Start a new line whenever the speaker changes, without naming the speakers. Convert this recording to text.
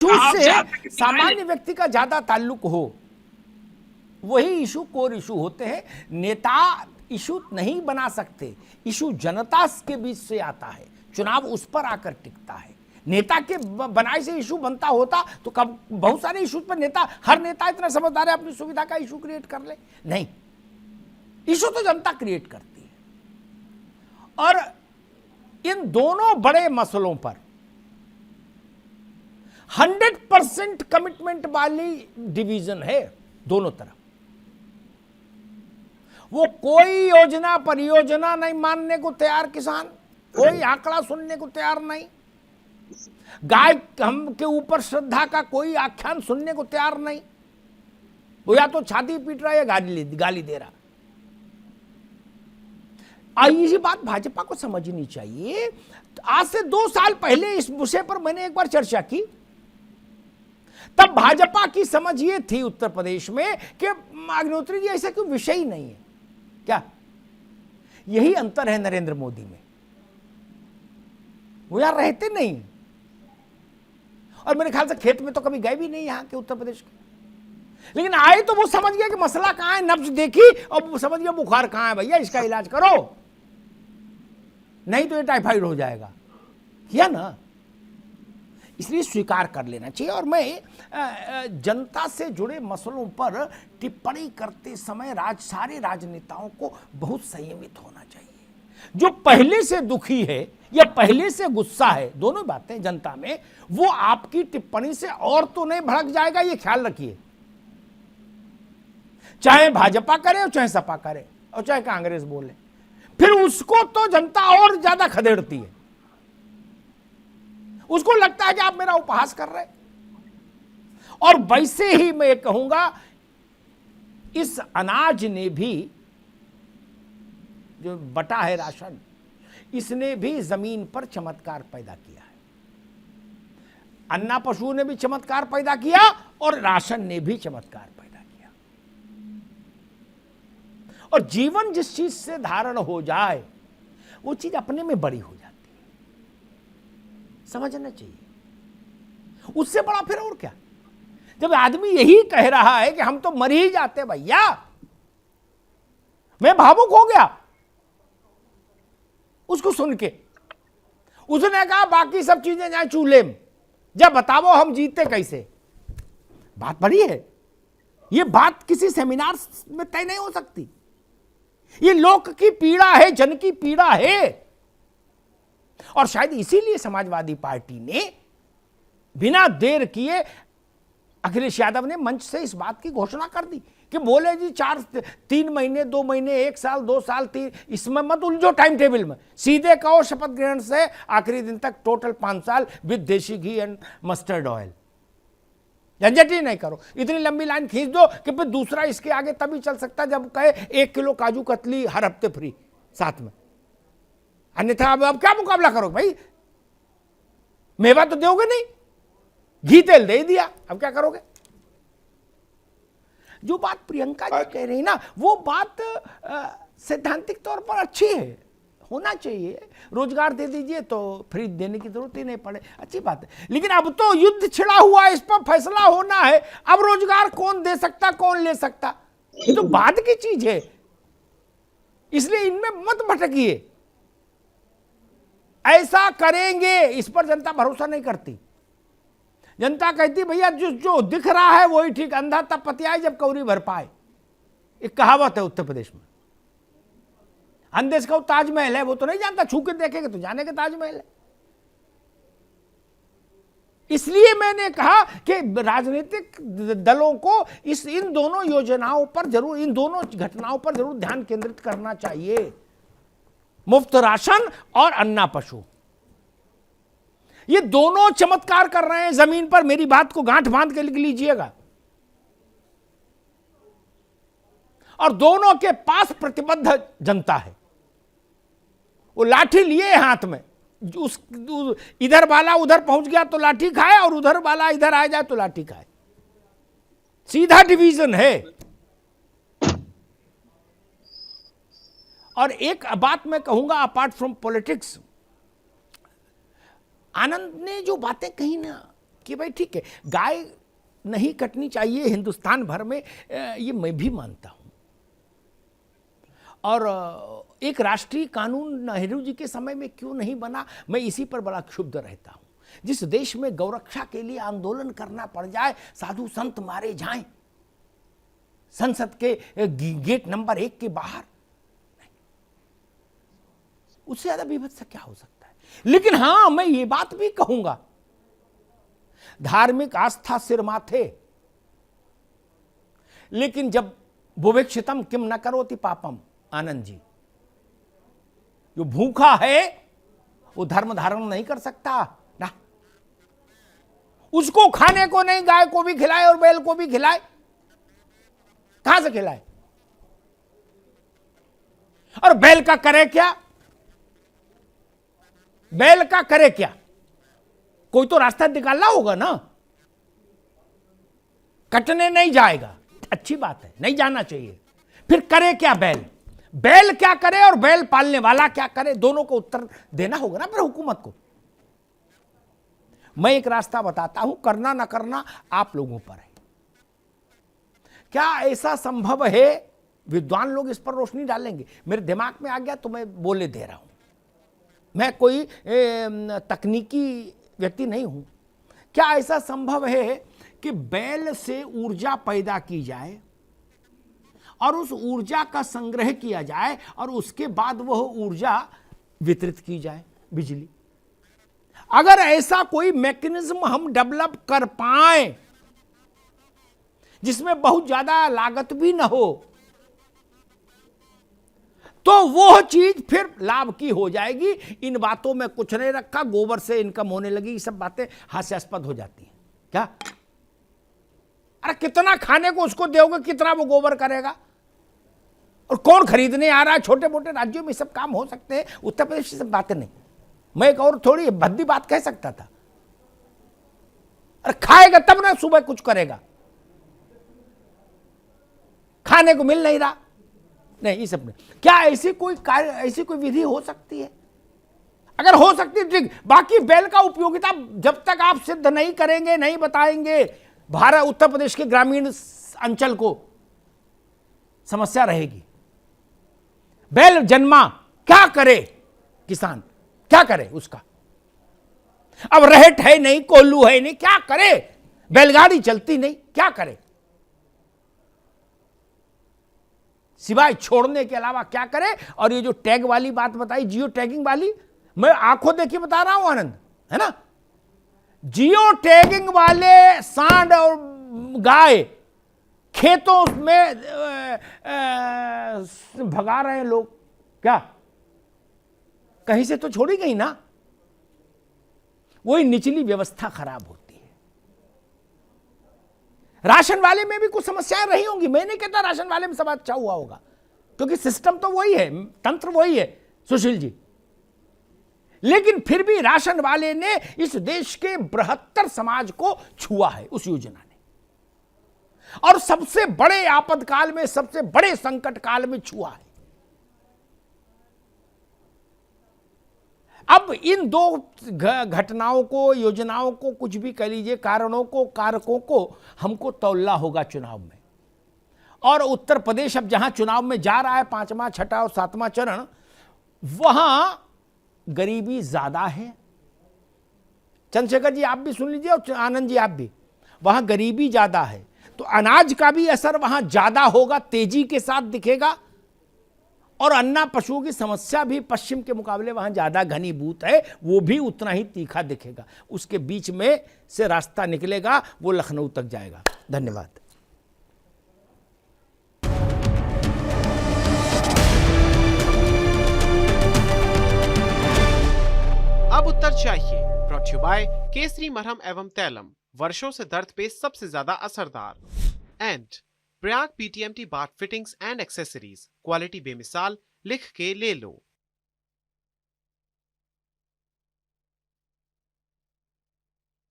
से सामान्य व्यक्ति का ज्यादा ताल्लुक हो, वही इशू कोर इशू होते हैं। नेता इशू नहीं बना सकते, इशू जनता के बीच से आता है, चुनाव उस पर आकर टिकता है। नेता के बनाए से इशू बनता होता तो कब बहुत सारे इशू पर नेता, हर नेता इतना समझदार है अपनी सुविधा का इशू क्रिएट कर ले, नहीं, इशू तो जनता क्रिएट करती है। और इन दोनों बड़े मसलों पर 100% कमिटमेंट वाली डिवीजन है दोनों तरफ। वो कोई योजना परियोजना नहीं मानने को तैयार किसान, कोई आंकड़ा सुनने को तैयार नहीं, गाय हम के ऊपर श्रद्धा का कोई आख्यान सुनने को तैयार नहीं। वो या तो छाती पीट रहा है या गाली दे रहा। ये बात भाजपा को समझनी चाहिए। आज से 2 साल पहले इस विषय पर मैंने एक बार चर्चा की, तब भाजपा की समझ ये थी उत्तर प्रदेश में कि अग्निहोत्री जी ऐसा कोई विषय ही नहीं है। क्या यही अंतर है नरेंद्र मोदी में, वो यहां रहते नहीं, और मेरे ख्याल से खेत में तो कभी गए भी नहीं यहां के उत्तर प्रदेश के। लेकिन आए तो वो समझ गया कि मसला कहां है, नब्ज देखी और वो समझ गया बुखार कहां है, भैया इसका इलाज करो, नहीं तो ये टाइफाइड हो जाएगा। किया ना, इसलिए स्वीकार कर लेना चाहिए। और मैं जनता से जुड़े मसलों पर टिप्पणी करते समय सारे राजनेताओं को बहुत संयमित होना चाहिए। जो पहले से दुखी है या पहले से गुस्सा है, दोनों बातें जनता में, वो आपकी टिप्पणी से और तो नहीं भड़क जाएगा, ये ख्याल रखिए। चाहे भाजपा करे और चाहे सपा करे और चाहे कांग्रेस बोले, फिर उसको तो जनता और ज्यादा खदेड़ती है। उसको लगता है कि आप मेरा उपहास कर रहे। और वैसे ही मैं कहूंगा, इस अनाज ने भी, जो बटा है राशन, इसने भी जमीन पर चमत्कार पैदा किया है। अन्ना पशु ने भी चमत्कार पैदा किया और राशन ने भी चमत्कार पैदा किया। और जीवन जिस चीज से धारण हो जाए, वो चीज अपने में बड़ी हो जाती है, समझना चाहिए। उससे बड़ा फिर और क्या। जब आदमी यही कह रहा है कि हम तो मर ही जाते भैया, मैं भावुक हो गया उसको सुन के। उसने कहा बाकी सब चीजें जाए चूल्हे में, जब बताओ हम जीते कैसे। बात बड़ी है, ये बात किसी सेमिनार में तय नहीं हो सकती। ये लोक की पीड़ा है, जन की पीड़ा है। और शायद इसीलिए समाजवादी पार्टी ने बिना देर किए अखिलेश यादव ने मंच से इस बात की घोषणा कर दी कि बोले जी 3 महीने 2 महीने 1 साल 2 साल 3, इसमें मत उलझो टाइम टेबल में, सीधे कहो शपथ ग्रहण से आखिरी दिन तक टोटल 5 साल विद देशी घी एंड मस्टर्ड ऑयल। झंझट ही नहीं करो, इतनी लंबी लाइन खींच दो कि फिर दूसरा इसके आगे तभी चल सकता जब कहे 1 किलो काजू कतली हर हफ्ते फ्री साथ में, अन्यथा अब क्या मुकाबला करोगे भाई। मेवा तो दोगे नहीं, घी तेल दे दिया, अब क्या करोगे। जो बात प्रियंका जी कह रही ना, वो बात सैद्धांतिक तौर पर अच्छी है, होना चाहिए। रोजगार दे दीजिए तो फ्री देने की जरूरत ही नहीं पड़े, अच्छी बात है। लेकिन अब तो युद्ध छिड़ा हुआ है, इस पर फैसला होना है। अब रोजगार कौन दे सकता, कौन ले सकता, ये तो बाद की चीज है। इसलिए इनमें मत भटकिए। ऐसा करेंगे, इस पर जनता भरोसा नहीं करती। जनता कहती भैया जो दिख रहा है वही ठीक, अंधा तब पतियाए जब कौरी भर पाए। एक कहावत है उत्तर प्रदेश में, अंधे का ताजमहल है, वो तो नहीं जानता, छू के देखेंगे तो जाने के ताजमहल है। इसलिए मैंने कहा कि राजनीतिक दलों को इन दोनों योजनाओं पर जरूर, इन दोनों घटनाओं पर जरूर ध्यान केंद्रित करना चाहिए। मुफ्त राशन और अन्ना पशु, ये दोनों चमत्कार कर रहे हैं जमीन पर। मेरी बात को गांठ बांध के लिख लीजिएगा। और दोनों के पास प्रतिबद्ध जनता है। वो लाठी लिए हाथ में, इधर वाला उधर पहुंच गया तो लाठी खाए, और उधर वाला इधर आ जाए तो लाठी खाए। सीधा डिवीजन है। और एक बात मैं कहूंगा अपार्ट फ्रॉम पॉलिटिक्स, आनंद ने जो बातें कही ना, कि भाई ठीक है, गाय नहीं कटनी चाहिए हिंदुस्तान भर में, ये मैं भी मानता हूं। और एक राष्ट्रीय कानून नेहरू जी के समय में क्यों नहीं बना, मैं इसी पर बड़ा क्षुब्ध रहता हूं। जिस देश में गौरक्षा के लिए आंदोलन करना पड़ जाए, साधु संत मारे जाएं संसद के गेट नंबर 1 के बाहर, उससे ज्यादा बीभत्स क्या हो सकता है। लेकिन हां, मैं ये बात भी कहूंगा, धार्मिक आस्था सिर माथे, लेकिन जब बुभेक्षितम किम न करोति पापम, आनंद जी, जो भूखा है वो धर्म धारण नहीं कर सकता ना, उसको खाने को नहीं, गाय को भी खिलाए और बैल को भी खिलाए, कहां से खिलाए? और बैल का करे क्या? बैल का करे क्या? कोई तो रास्ता निकालना होगा ना। कटने नहीं जाएगा, अच्छी बात है, नहीं जाना चाहिए। फिर करे क्या बैल? बैल क्या करे और बैल पालने वाला क्या करे? दोनों को उत्तर देना होगा ना फिर हुकूमत को। मैं एक रास्ता बताता हूं, करना ना करना आप लोगों पर है। क्या ऐसा संभव है? विद्वान लोग इस पर रोशनी डालेंगे। मेरे दिमाग में आ गया तो मैं बोले दे रहा हूं। मैं कोई तकनीकी व्यक्ति नहीं हूं। क्या ऐसा संभव है कि बैल से ऊर्जा पैदा की जाए और उस ऊर्जा का संग्रह किया जाए और उसके बाद वह ऊर्जा वितरित की जाए, बिजली? अगर ऐसा कोई मैकेनिज्म हम डेवलप कर पाए जिसमें बहुत ज्यादा लागत भी ना हो, तो वो चीज फिर लाभ की हो जाएगी। इन बातों में कुछ नहीं रखा, गोबर से इनकम होने लगी, ये सब बातें हास्यास्पद हो जाती हैं। क्या? अरे कितना खाने को उसको दोगे, कितना वो गोबर करेगा? और कौन खरीदने आ रहा है? छोटे मोटे राज्यों में सब काम हो सकते हैं, उत्तर प्रदेश सब बातें नहीं। मैं एक और थोड़ी भद्दी बात कह सकता था, अरे खाएगा तब ना सुबह कुछ करेगा, खाने को मिल नहीं रहा। नहीं, ये सब नहीं। क्या ऐसी कोई कार्य, ऐसी कोई विधि हो सकती है? अगर हो सकती है ठीक, बाकी बैल का उपयोगिता जब तक आप सिद्ध नहीं करेंगे, नहीं बताएंगे, भारत उत्तर प्रदेश के ग्रामीण अंचल को समस्या रहेगी। बैल जन्मा, क्या करे किसान? क्या करे उसका? अब रहट है नहीं, कोल्लू है नहीं, क्या करे? बैलगाड़ी चलती नहीं, क्या करे? सिवाय छोड़ने के अलावा क्या करे? और ये जो टैग वाली बात बताई, जियो टैगिंग वाली, मैं आंखों देखिए बता रहा हूं आनंद, है ना? जियो टैगिंग वाले सांड और गाय खेतों में भगा रहे हैं लोग, क्या कहीं से तो छोड़ी गई ना? वही निचली व्यवस्था खराब होती है। राशन वाले में भी कुछ समस्याएं रही होंगी, मैं नहीं कहता राशन वाले में सब अच्छा हुआ होगा, क्योंकि सिस्टम तो वही है, तंत्र वही है सुशील जी। लेकिन फिर भी राशन वाले ने इस देश के बृहत्तर समाज को छुआ है उस योजना ने, और सबसे बड़े आपातकाल में, सबसे बड़े संकट काल में छुआ है। अब इन दो घटनाओं को, योजनाओं को, कुछ भी कह लीजिए, कारणों को, कारकों को हमको तौलना होगा चुनाव में। और उत्तर प्रदेश अब जहां चुनाव में जा रहा है, 5वां, 6वां और 7वां चरण, वहां गरीबी ज्यादा है। चंद्रशेखर जी आप भी सुन लीजिए और आनंद जी आप भी, वहां गरीबी ज्यादा है, तो अनाज का भी असर वहां ज्यादा होगा, तेजी के साथ दिखेगा। और अन्ना पशुओं की समस्या भी पश्चिम के मुकाबले वहां ज्यादा घनीभूत है, वो भी उतना ही तीखा दिखेगा। उसके बीच में से रास्ता निकलेगा, वो लखनऊ तक जाएगा। धन्यवाद।
अब उत्तर चाहिए, ब्रॉट यू बाय केसरी मरहम एवं तैलम, वर्षों से दर्द पे सबसे ज्यादा असरदार, and Prayag PTMT bath fittings and accessories, quality बेमिसाल, लिख के ले लो।